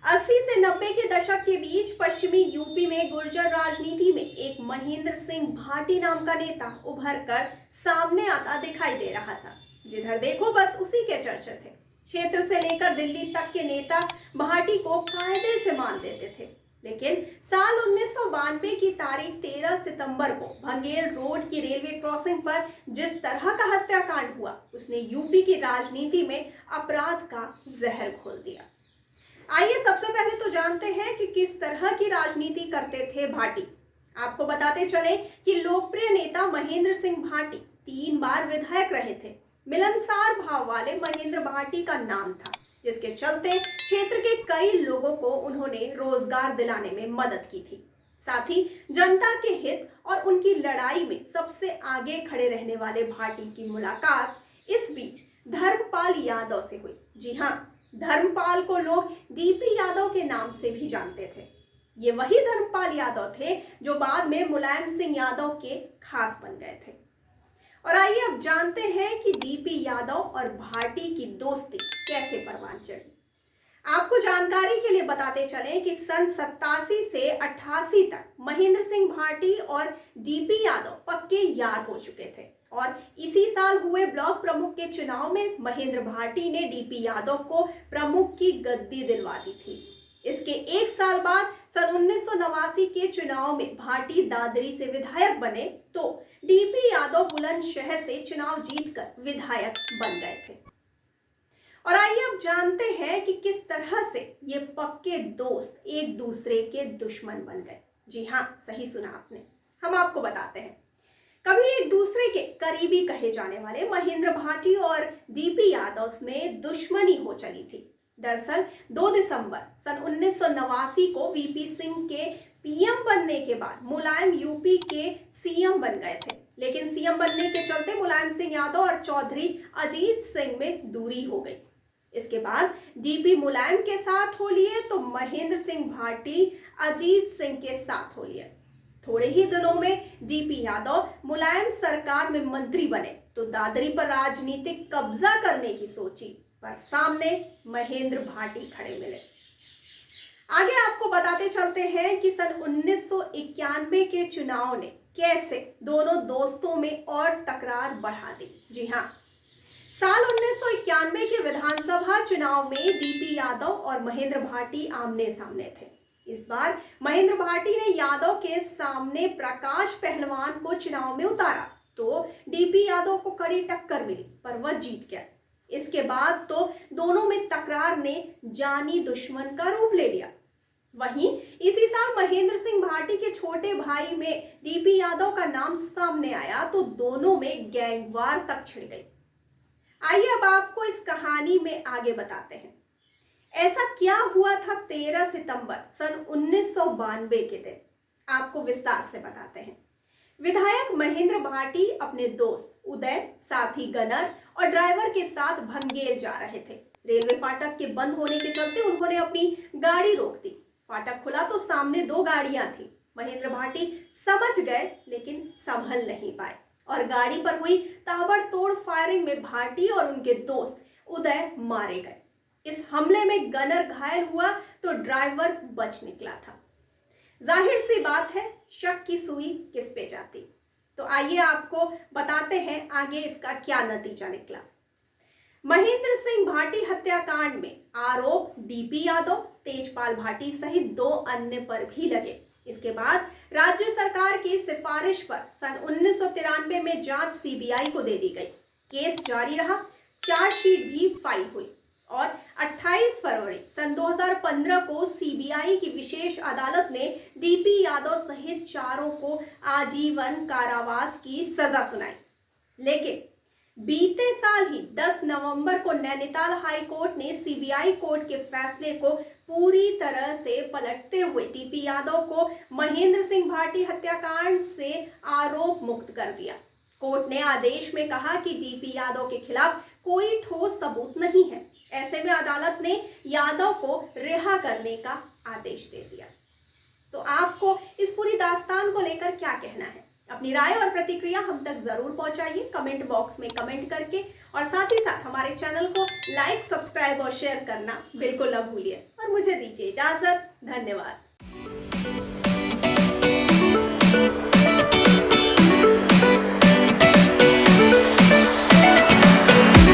80 से 90 के दशक के बीच पश्चिमी यूपी में गुर्जर राजनीति में एक महेंद्र सिंह भाटी नाम का नेता उभर कर सामने आता दिखाई दे रहा था। जिधर देखो बस उसी के चर्चे थे। क्षेत्र से लेकर दिल्ली तक के नेता भाटी को कायदे से मान देते थे। लेकिन साल 1992 की तारीख 13 सितंबर को भंगेल रोड की रेलवे क्रॉसिंग पर जिस तरह का हत्याकांड हुआ, उसने यूपी की राजनीति में अपराध का जहर घोल दिया। आइए सबसे पहले तो जानते हैं कि किस तरह की राजनीति करते थे भाटी। आपको बताते चले कि लोकप्रिय नेता महेंद्र सिंह भाटी 3 बार विधायक रहे थे। मिलनसार भाव वाले महेंद्र भाटी का नाम था, जिसके चलते क्षेत्र के कई लोगों को उन्होंने रोजगार दिलाने में मदद की थी। साथ ही जनता के हित और उनकी लड़ाई में सबसे आगे खड़े रहने वाले भाटी की मुलाकात इस बीच धर्मपाल यादव से हुई। जी हाँ, धर्मपाल को लोग डीपी यादव के नाम से भी जानते थे। ये वही धर्मपाल यादव थे जो बाद में मुलायम सिंह यादव के खास बन गए थे। और आइए अब जानते हैं कि डीपी यादव और भाटी की दोस्ती कैसे परवान चढ़ी। आपको जानकारी के लिए बताते चलें कि सन 87 से 88 तक महेंद्र सिंह भाटी और डीपी यादव पक्के यार हो चुके थे और इसी साल हुए ब्लॉक प्रमुख के चुनाव में महेंद्र भाटी ने डीपी यादव को प्रमुख की गद्दी दिलवा दी थी। इसके एक साल बाद सन 1989 के चुनाव में भाटी दादरी से विधायक बने तो डीपी यादव बुलंदशहर से चुनाव जीतकर विधायक बन गए थे। और आइए अब जानते हैं कि किस तरह से ये पक्के दोस्त एक दूसरे के दुश्मन बन गए। जी हाँ, सही सुना आपने। हम आपको बताते हैं। कभी एक दूसरे के करीबी कहे जाने वाले महेंद्र भाटी और डीपी यादव में दुश्मनी हो चली थी। दरअसल 2 दिसंबर सन 1989 को वीपी सिंह के पीएम बनने के बाद मुलायम यूपी के सीएम बन गए थे। लेकिन सीएम बनने के चलते मुलायम सिंह यादव और चौधरी अजीत सिंह में दूरी हो गई। इसके बाद डीपी मुलायम के साथ हो लिए तो महेंद्र सिंह भाटी अजीत सिंह के साथ हो लिए। थोड़े ही दिनों में डीपी यादव मुलायम सरकार में मंत्री बने तो दादरी पर राजनीतिक कब्जा करने की सोची, पर सामने महेंद्र भाटी खड़े मिले। आगे आपको बताते चलते हैं कि सन 1991 के चुनाव ने कैसे दोनों दोस्तों में और तकरार बढ़ा दी। जी हाँ, साल 1991 के विधानसभा चुनाव में डीपी यादव और महेंद्र भाटी आमने सामने थे। इस बार महेंद्र भाटी ने यादव के सामने प्रकाश पहलवान को चुनाव में उतारा तो डीपी यादव को कड़ी टक्कर मिली, पर वह जीत गया। इसके बाद तो दोनों में तकरार ने जानी दुश्मन का रूप ले लिया। वहीं इसी साल महेंद्र सिंह भाटी के छोटे भाई में डीपी यादव का नाम सामने आया तो दोनों में गैंगवार तक छिड़ गई। आइए अब आपको इस कहानी में आगे बताते हैं। ऐसा क्या हुआ था 13 सितंबर सन 1992 के दिन, आपको विस्तार से बताते हैं। विधायक महेंद्र भाटी अपने दोस्त उदय, साथी गनर और ड्राइवर के साथ भंगेल जा रहे थे। रेलवे फाटक के बंद होने के चलते उन्होंने अपनी गाड़ी रोक दी। फाटक खुला तो सामने 2 गाड़ियां थी। महेंद्र भाटी समझ गए लेकिन संभल नहीं पाए और गाड़ी पर हुई ताबड़तोड़ फायरिंग में भाटी और उनके दोस्त उदय मारे गए। इस हमले में गनर घायल हुआ तो ड्राइवर बच निकला था। जाहिर सी बात है, शक की सुई किस पे जाती। तो आइए आपको बताते हैं आगे इसका क्या नतीजा निकला। महेंद्र सिंह भाटी हत्याकांड में आरोप डीपी यादव, तेजपाल भाटी सहित 2 अन्य पर भी लगे। इसके बाद राज्य सरकार की सिफारिश पर सन 1993 में जांच सीबीआई को दे दी गई। केस जारी रहा, चार्जशीट भी फाइल हुई और 28 फरवरी सन 2015 को सीबीआई की विशेष अदालत ने डीपी यादव सहित 4 को आजीवन कारावास की सजा सुनाई। लेकिन बीते साल ही 10 नवंबर को नैनीताल हाई कोर्ट ने सीबीआई कोर्ट के फैसले को पूरी तरह से पलटते हुए डीपी यादव को महेंद्र सिंह भाटी हत्याकांड से आरोप मुक्त कर दिया। कोर्ट ने आदेश में कहा कि डीपी यादव के खिलाफ कोई ठोस सबूत नहीं है। ऐसे में अदालत ने यादव को रिहा करने का आदेश दे दिया। तो आपको इस पूरी दास्तान को लेकर क्या कहना है? अपनी राय और प्रतिक्रिया हम तक जरूर पहुंचाइए कमेंट बॉक्स में कमेंट करके, और साथ ही साथ हमारे चैनल को लाइक, सब्सक्राइब और शेयर करना बिल्कुल न भूलिए। और मुझे दीजिए इजाजत। धन्यवाद।